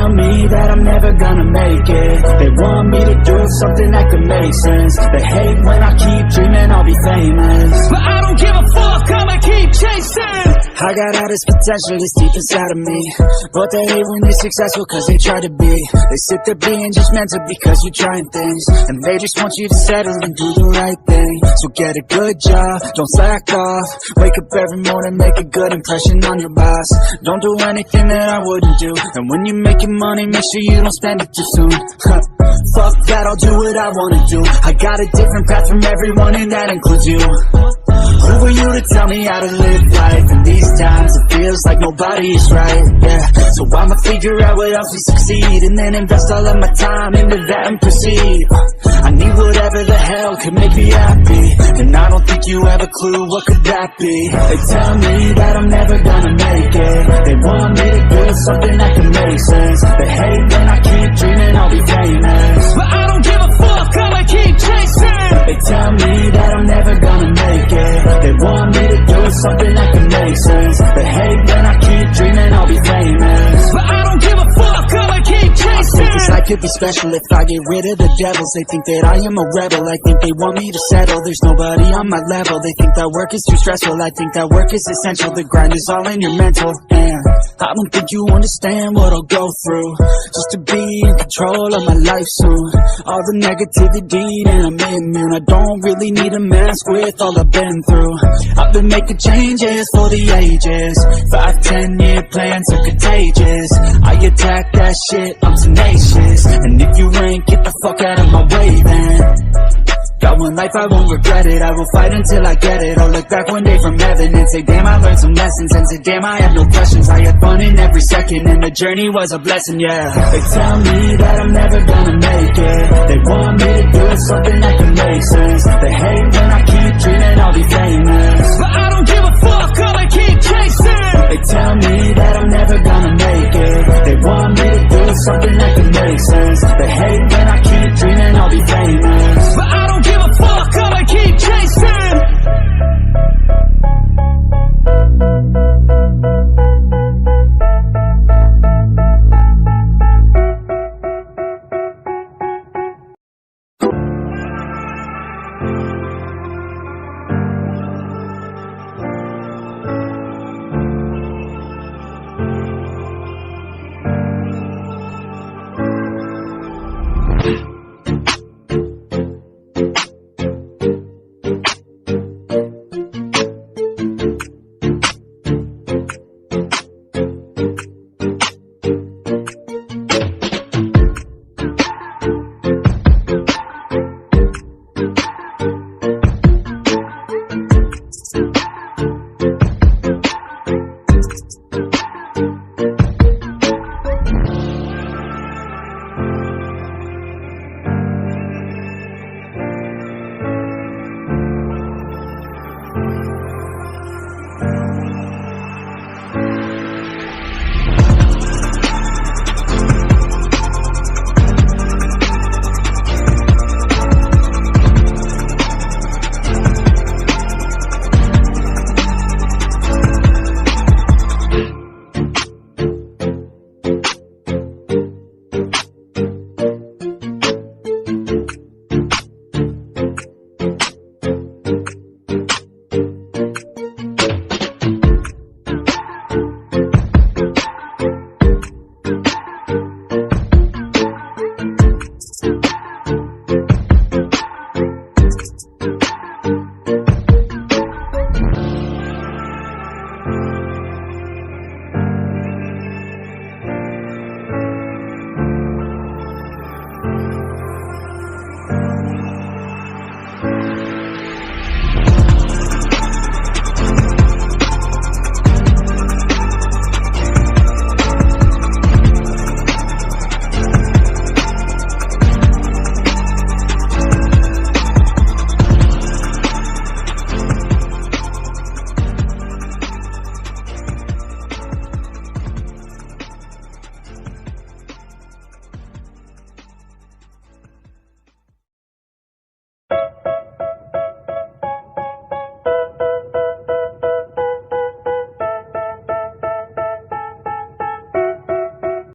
tell me that I'm never gonna make it. They want me to do something that could make sense. They hate when I keep dreaming I'll be famous, but I don't give a fuck, I'ma keep chasing. I got all this potential that's deep inside of me, but they hate when you're successful cause they try to be. They sit there being judgmental because you're trying things, and they just want you to settle and do the right thing. So get a good job, don't slack off. Wake up every morning, make a good impression on your boss. Don't do anything that I wouldn't do, and when you're making money, make sure you don't spend it too soon. Fuck that, I'll do what I wanna do. I got a different path from everyone, and that includes you. Who are you to tell me how to live life? In these times it feels like nobody is right, yeah. So I'ma figure out what else will succeed, and then invest all of my time into that and proceed. I need whatever the hell could make me happy, and I don't think you have a clue what could that be. They tell me that I'm never gonna make it. They want me to do something that can make sense. They hate when I keep dreaming I'll be famous, but I don't give a fuck, I'ma keep chasing. They tell me that I'm never gonna make it. They want me to do something that can make sense. They hate when I keep dreaming I'll be famous, but I don't give a fuck, I'ma keep chasing. I think this life could be special if I get rid of the devils. They think that I am a rebel, I think they want me to settle. There's nobody on my level, they think that work is too stressful. I think that work is essential, the grind is all in your mental. And I don't think you understand what I'll go through just to be in control of my life soon. All the negativity and I'm immune. I don't really need a mask with all I've been through. I've been making changes for the ages. 5-10 year plans are contagious. I attack that shit, I'm tenacious. And if you ain't, get the fuck out of my way then. Got one life, I won't regret it. I will fight until I get it. I'll look back one day from heaven and say, damn, I learned some lessons. And say, damn, I have no questions. I had fun in every second, and the journey was a blessing, yeah. They tell me that I'm never gonna make it. They want me to do something that can make sense. They hate when I keep dreaming I'll be famous, but I don't give a fuck, I'ma keep chasing. They tell me that I'm never gonna make it. They want me to do something that can make sense.